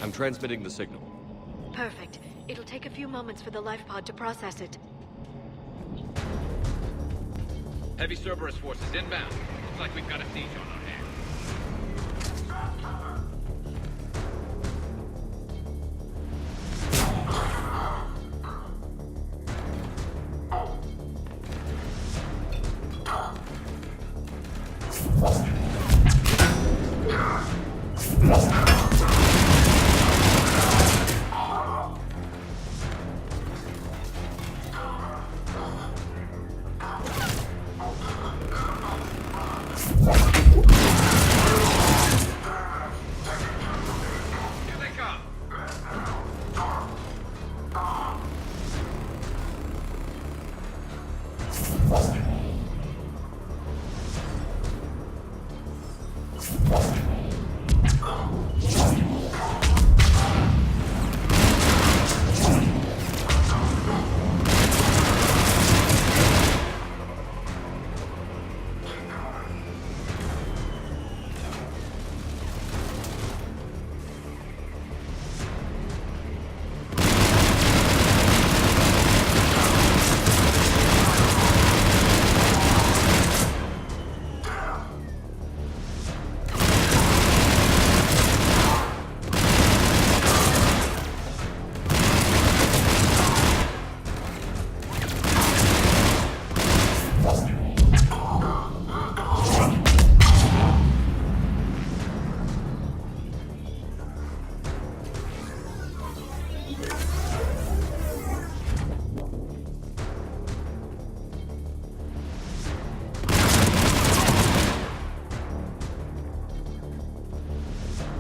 I'm transmitting the signal. Perfect. It'll take a few moments for the life pod to process it. Heavy Cerberus forces inbound. Looks like we've got a siege on our hands.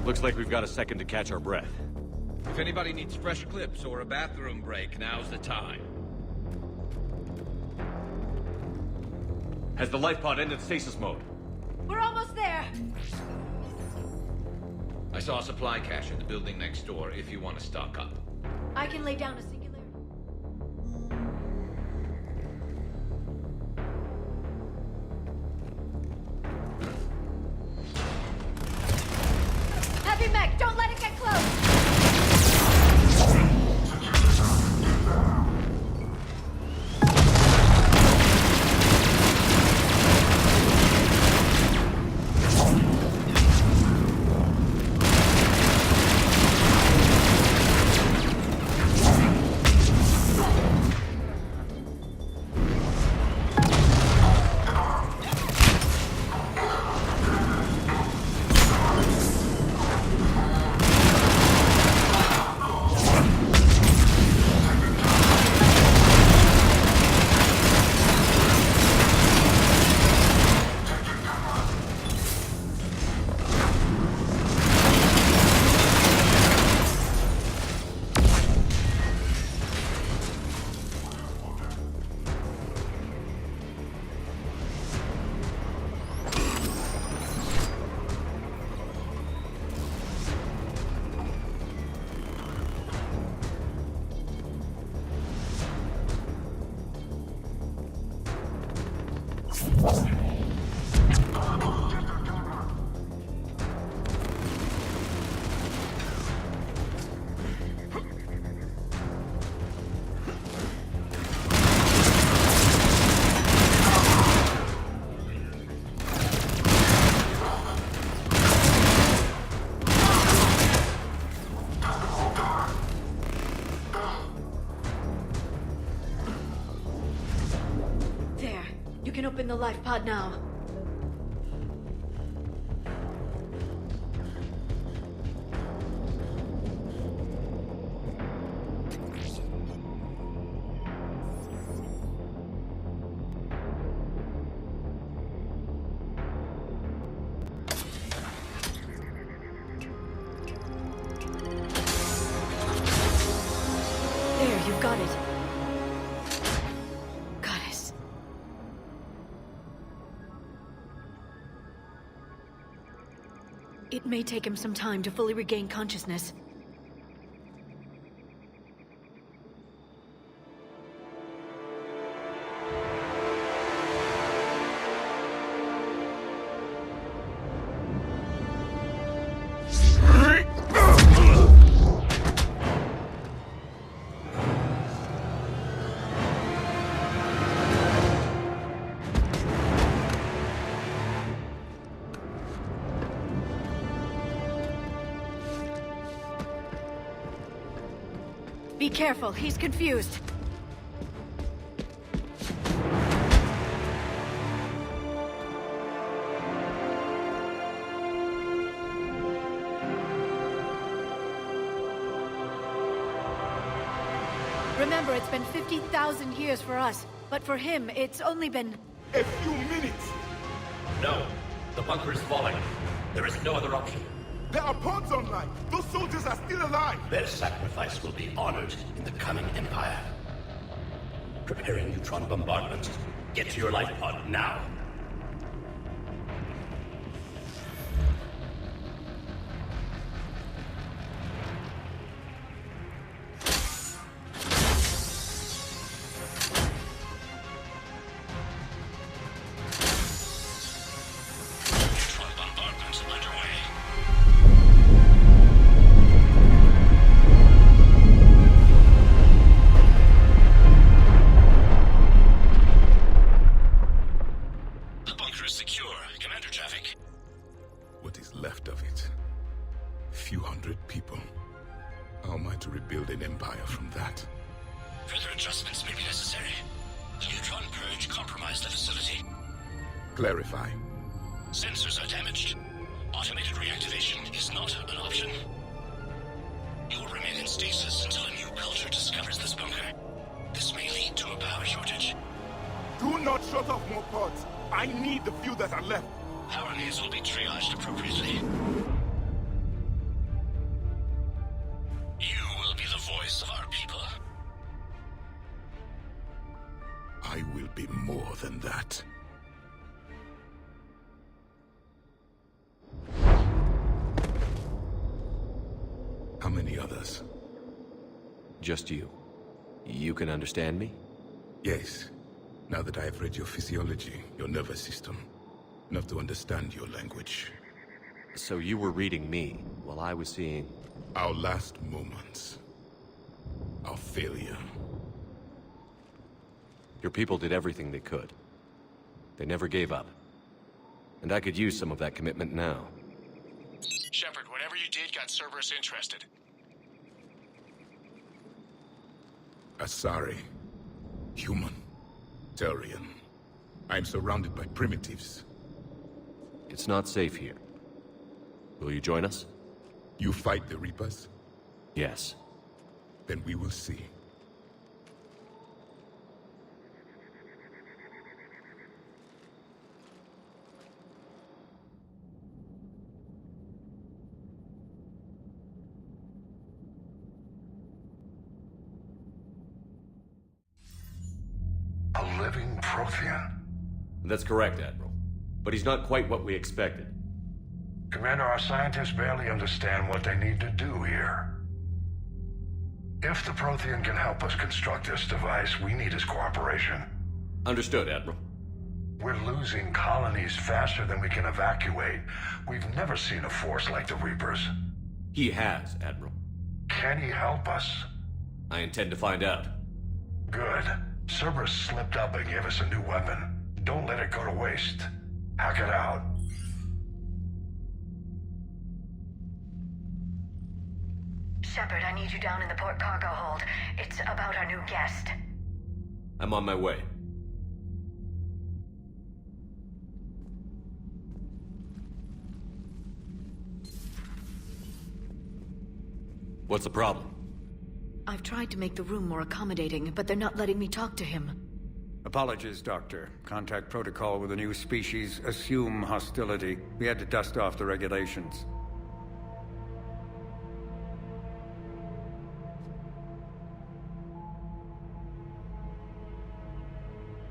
Looks like we've got a second to catch our breath. If anybody needs fresh clips or a bathroom break, now's the time. Has the life pod ended stasis mode? We're almost there! I saw a supply cache in the building next door if you want to stock up. I can lay down a singularity. Heavy mech, don't let it get close! You can open the life pod now. There, you've got it. It may take him some time to fully regain consciousness. Be careful, he's confused. Remember, it's been 50,000 years for us, but for him, it's only been... A few minutes! No. The bunker is falling. There is no other option. There are pods online! Those soldiers are still alive! Their sacrifice will be honored in the coming Empire. Preparing neutron bombardment. Get to your life pod now. What is left of it? A few hundred people. How am I to rebuild an empire from that? Further adjustments may be necessary. The neutron purge compromised the facility. Clarify. Sensors are damaged. Automated reactivation is not an option. You will remain in stasis until a new culture discovers this bunker. This may lead to a power shortage. Do not shut off more pods! I need the few that are left! Power needs will be triaged appropriately. You will be the voice of our people. I will be more than that. How many others? Just you. You can understand me? Yes. Now that I have read your physiology, your nervous system, enough to understand your language. So you were reading me, while I was seeing... Our last moments. Our failure. Your people did everything they could. They never gave up. And I could use some of that commitment now. Shepard, whatever you did got Cerberus interested. Asari. Human. Turian. I'm surrounded by primitives. It's not safe here. Will you join us? You fight the Reapers? Yes. Then we will see. A living Prothean? That's correct, Admiral. But he's not quite what we expected. Commander, our scientists barely understand what they need to do here. If the Prothean can help us construct this device, we need his cooperation. Understood, Admiral. We're losing colonies faster than we can evacuate. We've never seen a force like the Reapers. He has, Admiral. Can he help us? I intend to find out. Good. Cerberus slipped up and gave us a new weapon. Don't let it go to waste. Hack it out. Shepard, I need you down in the port cargo hold. It's about our new guest. I'm on my way. What's the problem? I've tried to make the room more accommodating, but they're not letting me talk to him. Apologies, Doctor. Contact protocol with a new species. Assume hostility. We had to dust off the regulations.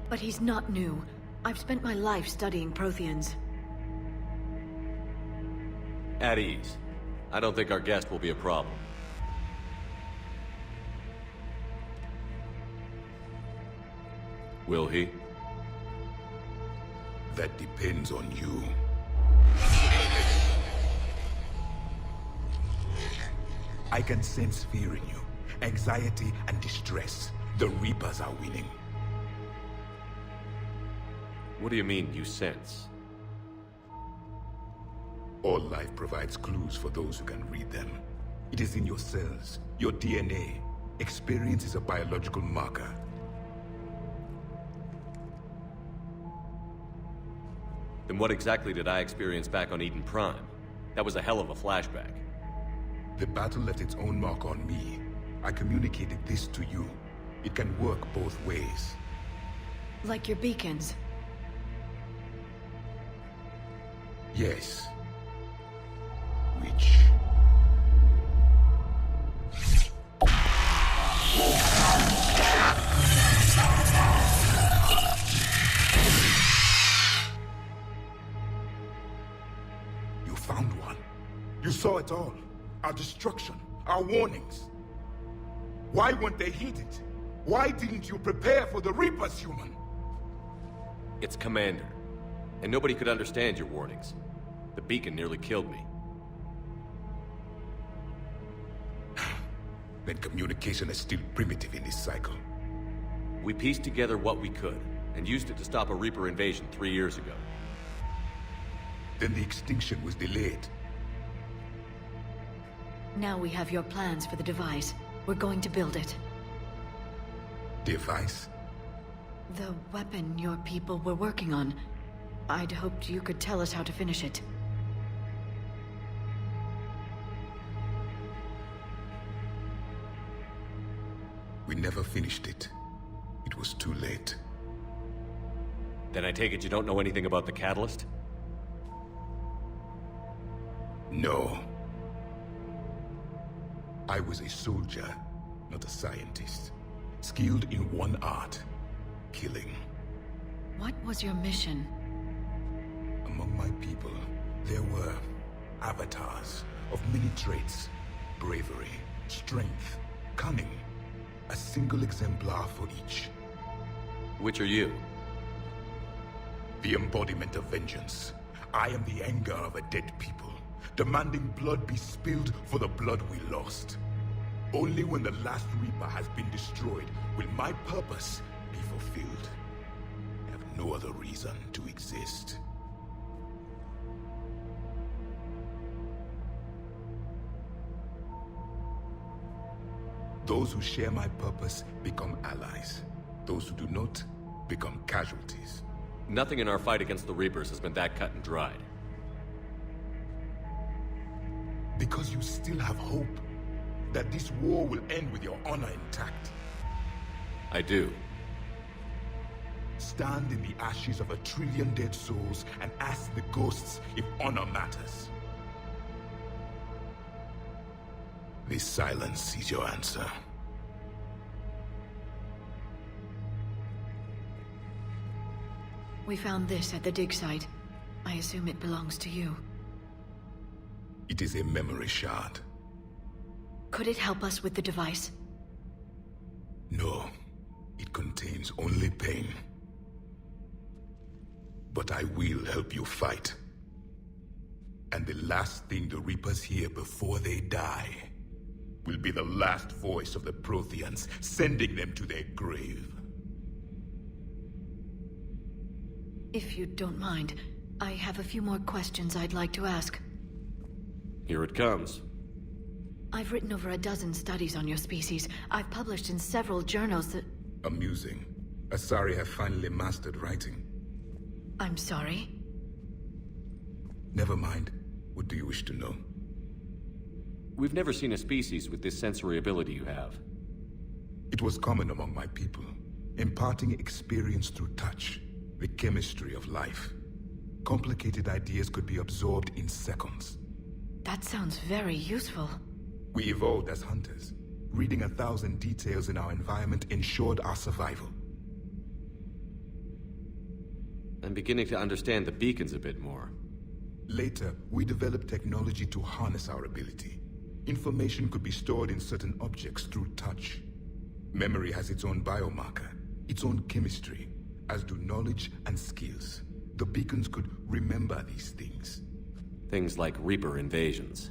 But he's not new. I've spent my life studying Protheans. At ease. I don't think our guest will be a problem. Will he? That depends on you. I can sense fear in you. Anxiety and distress. The Reapers are winning. What do you mean, you sense? All life provides clues for those who can read them. It is in your cells, your DNA. Experience is a biological marker. Then what exactly did I experience back on Eden Prime? That was a hell of a flashback. The battle left its own mark on me. I communicated this to you. It can work both ways. Like your beacons. Yes. Which... You found one. You saw it all. Our destruction, our warnings. Why weren't they heeded? Why didn't you prepare for the Reapers, human? It's Commander. And nobody could understand your warnings. The beacon nearly killed me. Then communication is still primitive in this cycle. We pieced together what we could, and used it to stop a Reaper invasion 3 years ago. Then the extinction was delayed. Now we have your plans for the device. We're going to build it. Device? The weapon your people were working on. I'd hoped you could tell us how to finish it. We never finished it. It was too late. Then I take it you don't know anything about the catalyst? No. I was a soldier, not a scientist. Skilled in one art, killing. What was your mission? Among my people, there were avatars of many traits. Bravery, strength, cunning. A single exemplar for each. Which are you? The embodiment of vengeance. I am the anger of a dead people, demanding blood be spilled for the blood we lost. Only when the last Reaper has been destroyed will my purpose be fulfilled. I have no other reason to exist. Those who share my purpose become allies. Those who do not become casualties. Nothing in our fight against the Reapers has been that cut and dried. Because you still have hope that this war will end with your honor intact. I do. Stand in the ashes of 1 trillion dead souls and ask the ghosts if honor matters. This silence is your answer. We found this at the dig site. I assume it belongs to you. It is a memory shard. Could it help us with the device? No, it contains only pain. But I will help you fight. And the last thing the Reapers hear before they die will be the last voice of the Protheans, sending them to their grave. If you don't mind, I have a few more questions I'd like to ask. Here it comes. I've written over a dozen studies on your species. I've published in several journals that... Amusing. Asari have finally mastered writing. I'm sorry? Never mind. What do you wish to know? We've never seen a species with this sensory ability you have. It was common among my people, imparting experience through touch, the chemistry of life. Complicated ideas could be absorbed in seconds. That sounds very useful. We evolved as hunters. Reading 1,000 details in our environment ensured our survival. I'm beginning to understand the beacons a bit more. Later, we developed technology to harness our ability. Information could be stored in certain objects through touch. Memory has its own biomarker, its own chemistry, as do knowledge and skills. The beacons could remember these things. Things like Reaper invasions.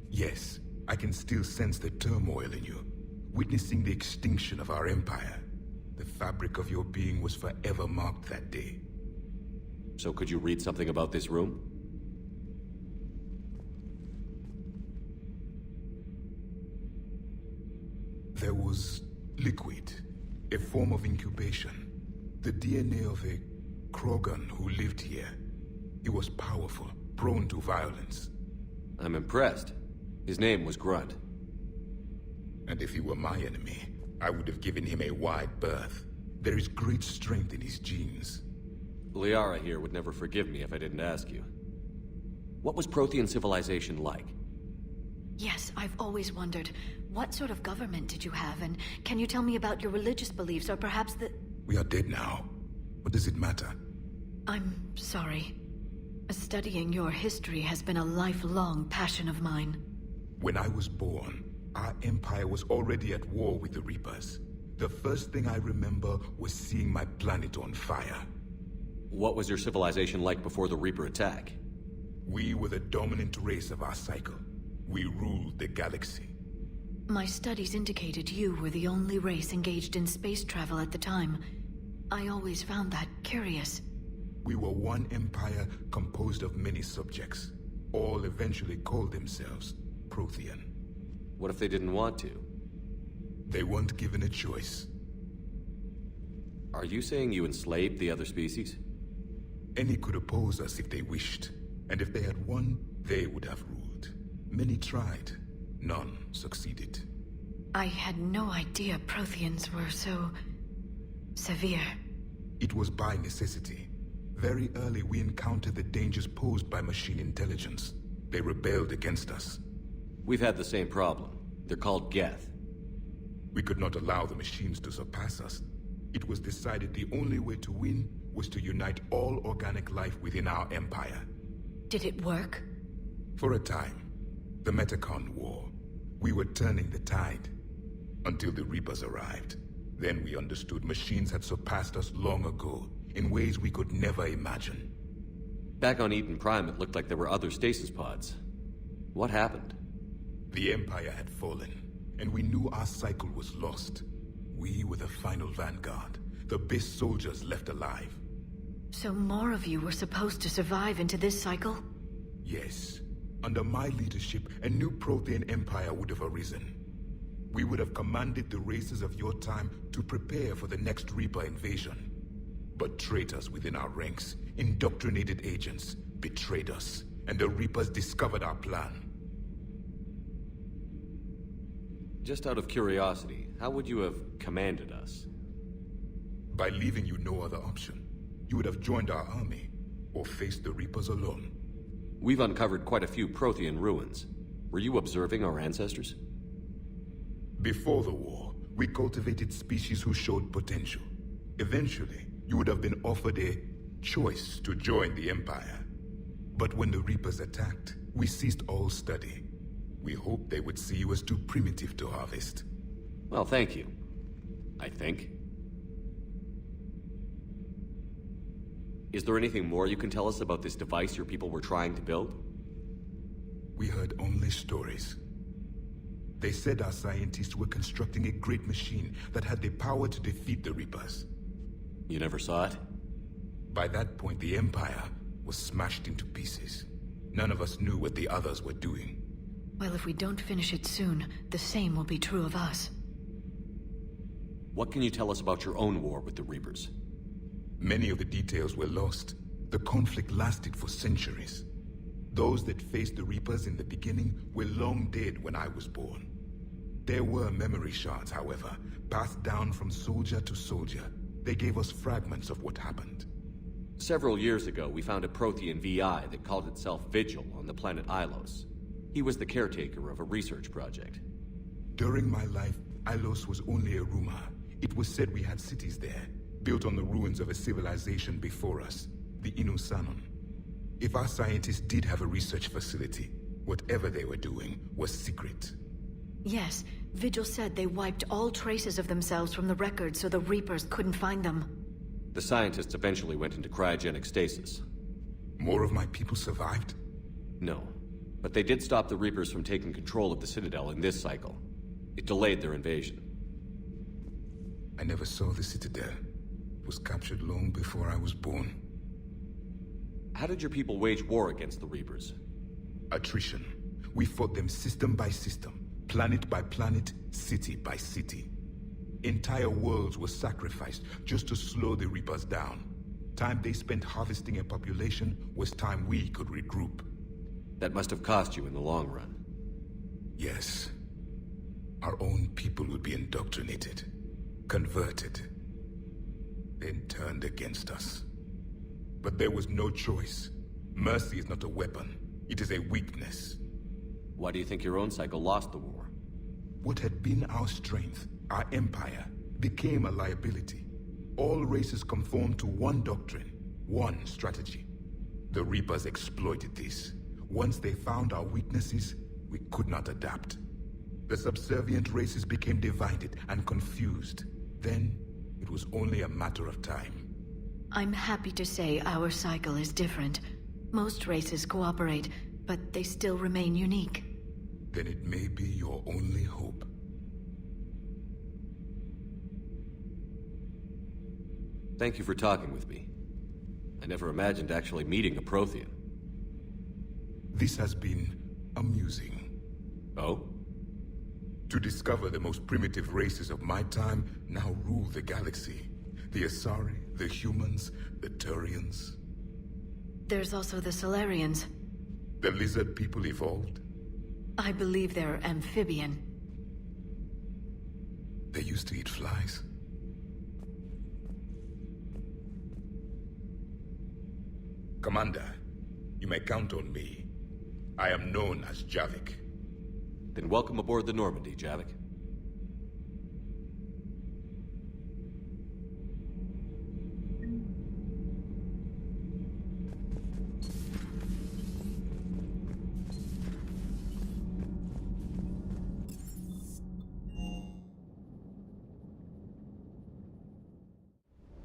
Yes, I can still sense the turmoil in you, witnessing the extinction of our empire. The fabric of your being was forever marked that day. So could you read something about this room? There was liquid, a form of incubation. The DNA of a Krogan who lived here. He was powerful, prone to violence. I'm impressed. His name was Grunt. And if he were my enemy, I would have given him a wide berth. There is great strength in his genes. Liara here would never forgive me if I didn't ask you. What was Prothean civilization like? Yes, I've always wondered, what sort of government did you have, and can you tell me about your religious beliefs, or perhaps the... We are dead now. What does it matter? I'm sorry. Studying your history has been a lifelong passion of mine. When I was born, our empire was already at war with the Reapers. The first thing I remember was seeing my planet on fire. What was your civilization like before the Reaper attack? We were the dominant race of our cycle. We ruled the galaxy. My studies indicated you were the only race engaged in space travel at the time. I always found that curious. We were one empire composed of many subjects. All eventually called themselves Prothean. What if they didn't want to? They weren't given a choice. Are you saying you enslaved the other species? Any could oppose us if they wished. And if they had won, they would have ruled. Many tried. None succeeded. I had no idea Protheans were so... severe. It was by necessity. Very early we encountered the dangers posed by machine intelligence. They rebelled against us. We've had the same problem. They're called Geth. We could not allow the machines to surpass us. It was decided the only way to win was to unite all organic life within our empire. Did it work? For a time. The Metacon War. We were turning the tide. Until the Reapers arrived. Then we understood machines had surpassed us long ago, in ways we could never imagine. Back on Eden Prime, it looked like there were other stasis pods. What happened? The Empire had fallen, and we knew our cycle was lost. We were the final vanguard, the best soldiers left alive. So more of you were supposed to survive into this cycle? Yes. Under my leadership, a new Prothean empire would have arisen. We would have commanded the races of your time to prepare for the next Reaper invasion. But traitors within our ranks, indoctrinated agents, betrayed us, and the Reapers discovered our plan. Just out of curiosity, how would you have commanded us? By leaving you no other option. You would have joined our army, or faced the Reapers alone. We've uncovered quite a few Prothean ruins. Were you observing our ancestors? Before the war, we cultivated species who showed potential. Eventually, you would have been offered a choice to join the Empire. But when the Reapers attacked, we ceased all study. We hoped they would see you as too primitive to harvest. Well, thank you. I think. Is there anything more you can tell us about this device your people were trying to build? We heard only stories. They said our scientists were constructing a great machine that had the power to defeat the Reapers. You never saw it? By that point, the Empire was smashed into pieces. None of us knew what the others were doing. Well, if we don't finish it soon, the same will be true of us. What can you tell us about your own war with the Reapers? Many of the details were lost. The conflict lasted for centuries. Those that faced the Reapers in the beginning were long dead when I was born. There were memory shards, however, passed down from soldier to soldier. They gave us fragments of what happened. Several years ago, we found a Prothean VI that called itself Vigil on the planet Ilos. He was the caretaker of a research project. During my life, Ilos was only a rumor. It was said we had cities there, built on the ruins of a civilization before us, the Inusanon. If our scientists did have a research facility, whatever they were doing was secret. Yes, Vigil said they wiped all traces of themselves from the records so the Reapers couldn't find them. The scientists eventually went into cryogenic stasis. More of my people survived? No, but they did stop the Reapers from taking control of the Citadel in this cycle. It delayed their invasion. I never saw the Citadel. It was captured long before I was born. How did your people wage war against the Reapers? Attrition. We fought them system by system, planet by planet, city by city. Entire worlds were sacrificed just to slow the Reapers down. Time they spent harvesting a population was time we could regroup. That must have cost you in the long run. Yes. Our own people would be indoctrinated, converted, then turned against us. But there was no choice. Mercy is not a weapon. It is a weakness. Why do you think your own cycle lost the war? What had been our strength, our empire, became a liability. All races conformed to one doctrine, one strategy. The Reapers exploited this. Once they found our weaknesses, we could not adapt. The subservient races became divided and confused. Then, it was only a matter of time. I'm happy to say our cycle is different. Most races cooperate, but they still remain unique. Then it may be your only hope. Thank you for talking with me. I never imagined actually meeting a Prothean. This has been amusing. Oh? To discover the most primitive races of my time now rule the galaxy. The Asari, the humans, the Turians. There's also the Solarians. The lizard people evolved. I believe they're amphibian. They used to eat flies. Commander, you may count on me. I am known as Javik. Then welcome aboard the Normandy, Javik.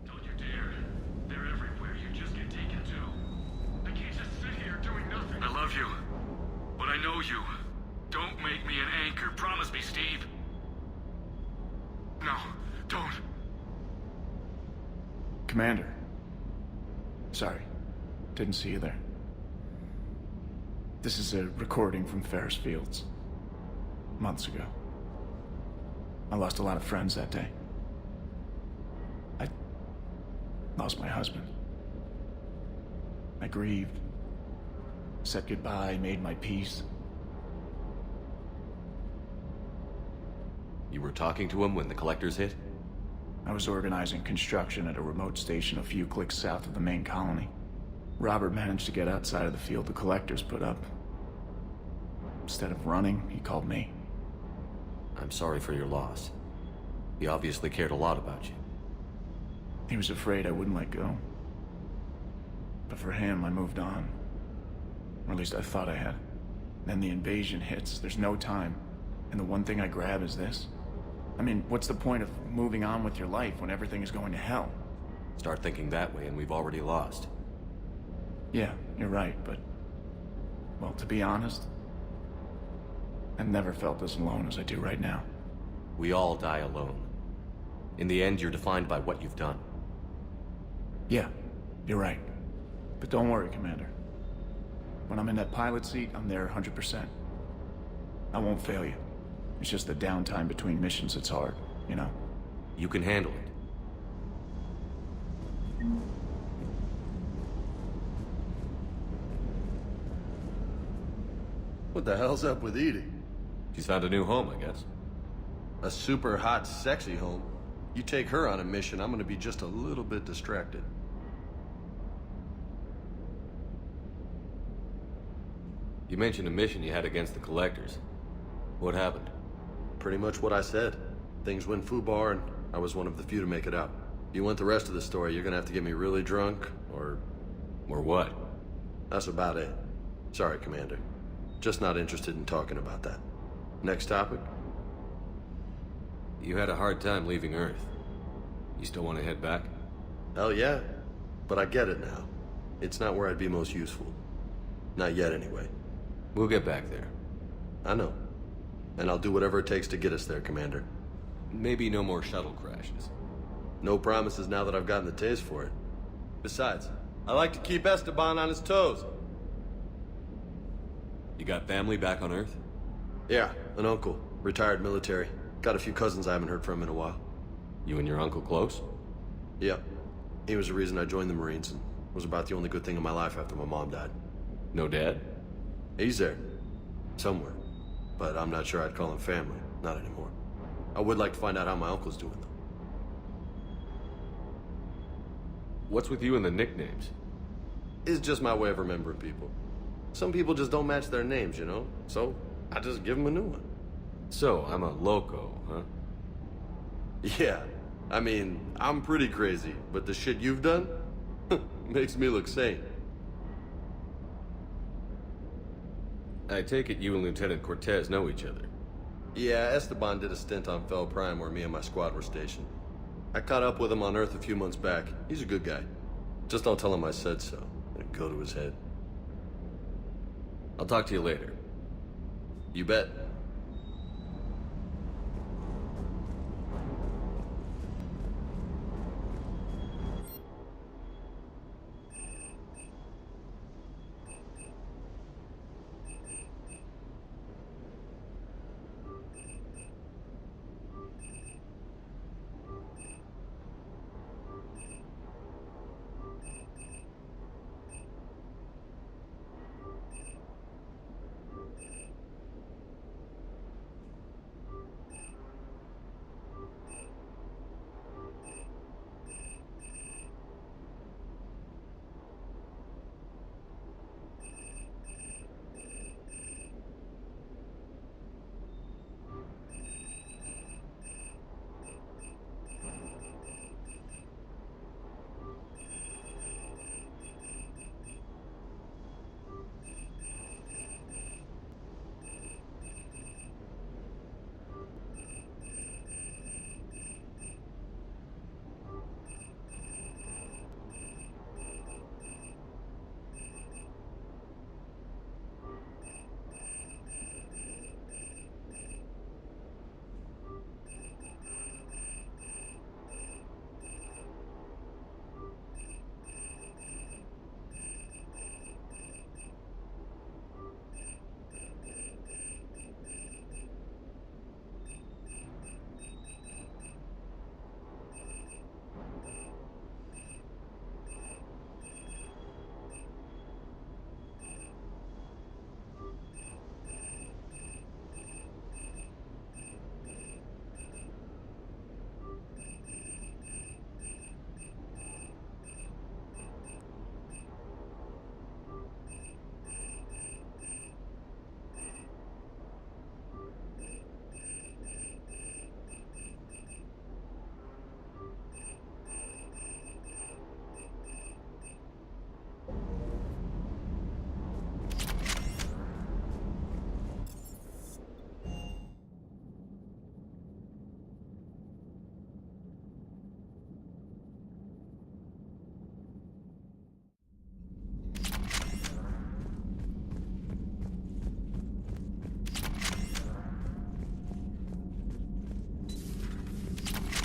Don't you dare. They're everywhere. You just get taken too. I can't just sit here doing nothing. I love you, but I know you. Don't make me an anchor. Promise me, Steve. No, don't. Commander. Sorry. Didn't see you there. This is a recording from Ferris Fields. Months ago. I lost a lot of friends that day. I lost my husband. I grieved. Said goodbye, made my peace. You were talking to him when the collectors hit? I was organizing construction at a remote station a few clicks south of the main colony. Robert managed to get outside of the field the collectors put up. Instead of running, he called me. I'm sorry for your loss. He obviously cared a lot about you. He was afraid I wouldn't let go. But for him, I moved on. Or at least I thought I had. Then the invasion hits, there's no time. And the one thing I grab is this. I mean, what's the point of moving on with your life when everything is going to hell? Start thinking that way and we've already lost. Yeah, you're right, but... well, to be honest, I've never felt as alone as I do right now. We all die alone. In the end, you're defined by what you've done. Yeah, you're right. But don't worry, Commander. When I'm in that pilot seat, I'm there 100%. I won't fail you. It's just the downtime between missions that's hard, you know? You can handle it. What the hell's up with Edie? She's found a new home, I guess. A super hot, sexy home. You take her on a mission, I'm gonna be just a little bit distracted. You mentioned a mission you had against the collectors. What happened? Pretty much what I said. Things went foobar, and I was one of the few to make it out. If you want the rest of the story, you're gonna have to get me really drunk, or... Or what? That's about it. Sorry, Commander. Just not interested in talking about that. Next topic? You had a hard time leaving Earth. You still want to head back? Hell yeah. But I get it now. It's not where I'd be most useful. Not yet, anyway. We'll get back there. I know. And I'll do whatever it takes to get us there, Commander. Maybe no more shuttle crashes. No promises now that I've gotten the taste for it. Besides, I like to keep Esteban on his toes. You got family back on Earth? Yeah, an uncle. Retired military. Got a few cousins I haven't heard from in a while. You and your uncle close? Yeah. He was the reason I joined the Marines and was about the only good thing in my life after my mom died. No dad? He's there. Somewhere. But I'm not sure I'd call him family. Not anymore. I would like to find out how my uncle's doing, though. What's with you and the nicknames? It's just my way of remembering people. Some people just don't match their names, you know? So, I just give them a new one. So, I'm a loco, huh? Yeah. I mean, I'm pretty crazy, but the shit you've done makes me look sane. I take it you and Lieutenant Cortez know each other. Yeah, Esteban did a stint on Fel Prime where me and my squad were stationed. I caught up with him on Earth a few months back. He's a good guy. Just don't tell him I said so. It'd go to his head. I'll talk to you later. You bet.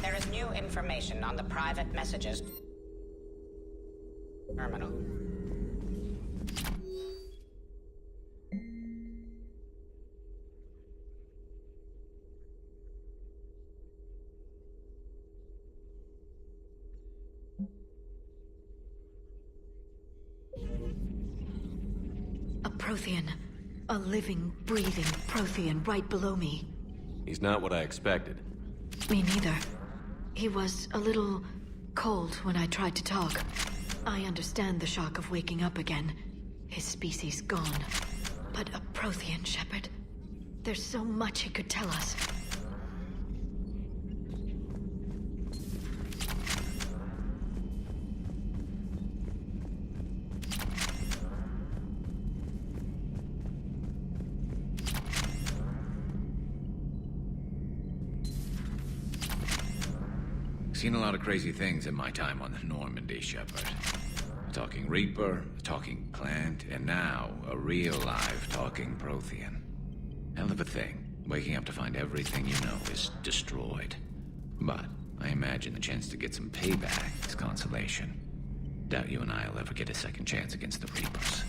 There is new information on the private messages terminal. A Prothean. A living, breathing Prothean right below me. He's not what I expected. Me neither. He was a little cold when I tried to talk. I understand the shock of waking up again. His species gone. But a Prothean, Shepard. There's so much he could tell us. Seen a lot of crazy things in my time on the Normandy, Shepard. A talking Reaper, a talking plant, and now a real live talking Prothean. Hell of a thing, waking up to find everything you know is destroyed. But I imagine the chance to get some payback is consolation. Doubt you and I'll ever get a second chance against the Reapers.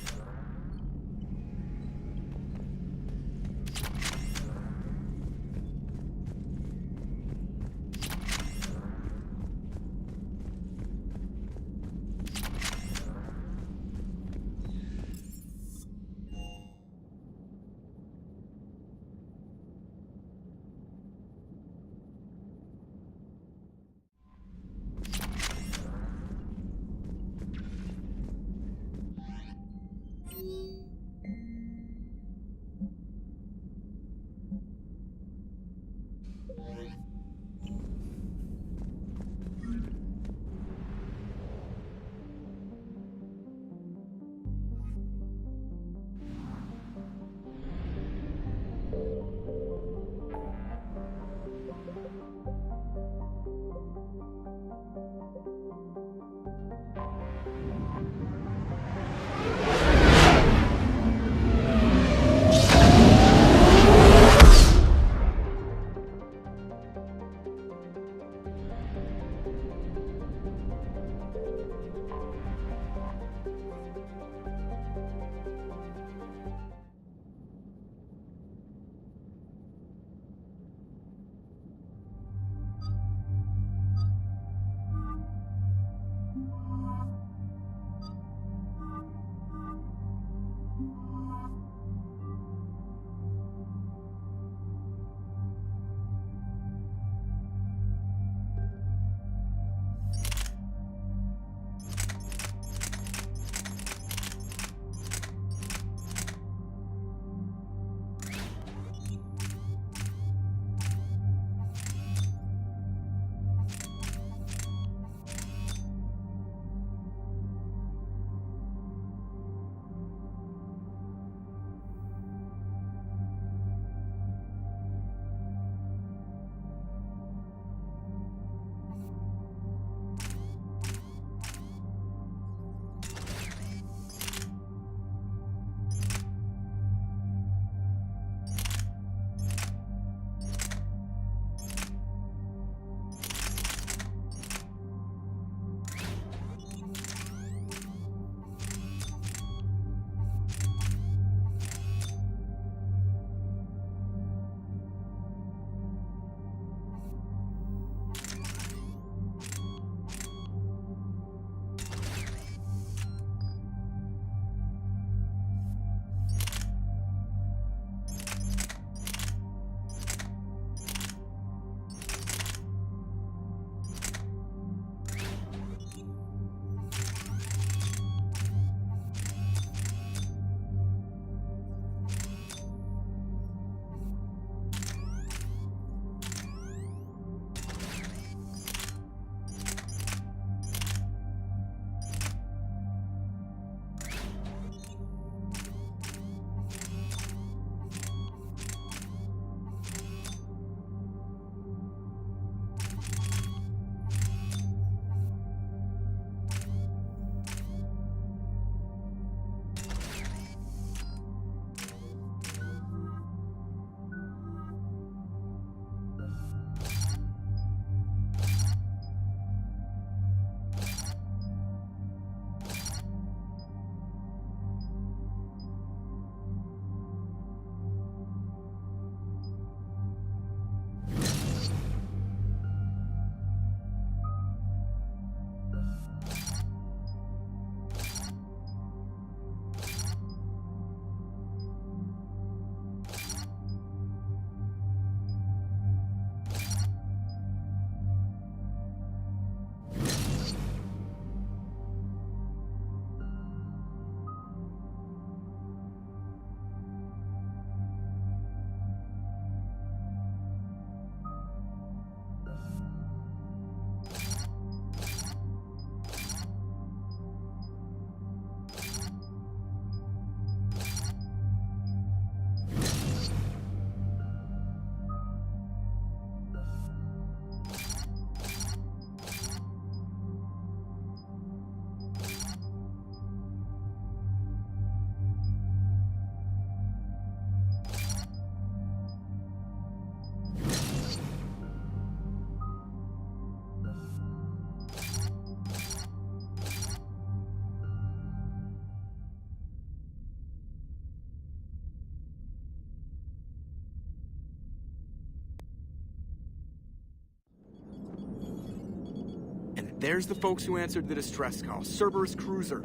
there's the folks who answered the distress call. Cerberus cruiser.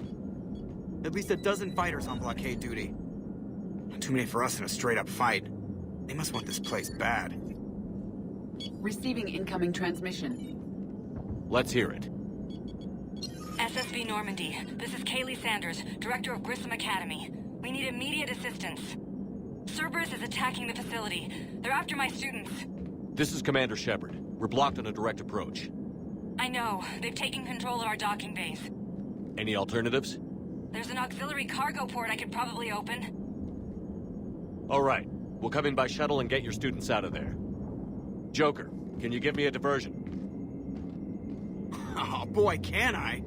At least a dozen fighters on blockade duty. Not too many for us in a straight-up fight. They must want this place bad. Receiving incoming transmission. Let's hear it. SSB Normandy, this is Kaylee Sanders, Director of Grissom Academy. We need immediate assistance. Cerberus is attacking the facility. They're after my students. This is Commander Shepard. We're blocked on a direct approach. I know. They've taken control of our docking base. Any alternatives? There's an auxiliary cargo port I could probably open. All right. We'll come in by shuttle and get your students out of there. Joker, can you give me a diversion? Oh boy, can I?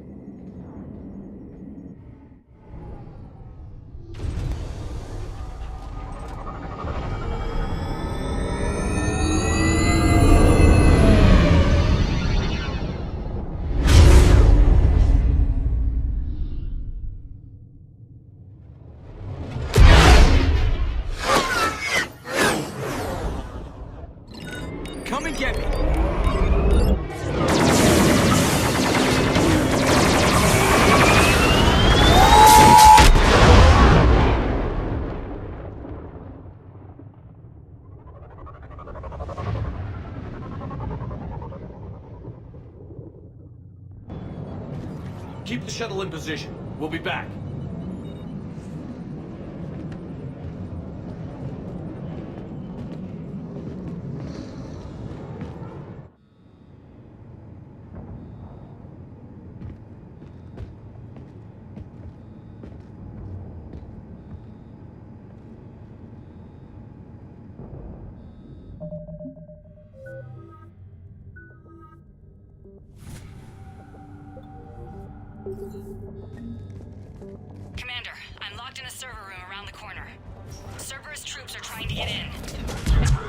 Come and get me! Keep the shuttle in position. We'll be back. Commander, I'm locked in a server room around the corner. Cerberus troops are trying to get in.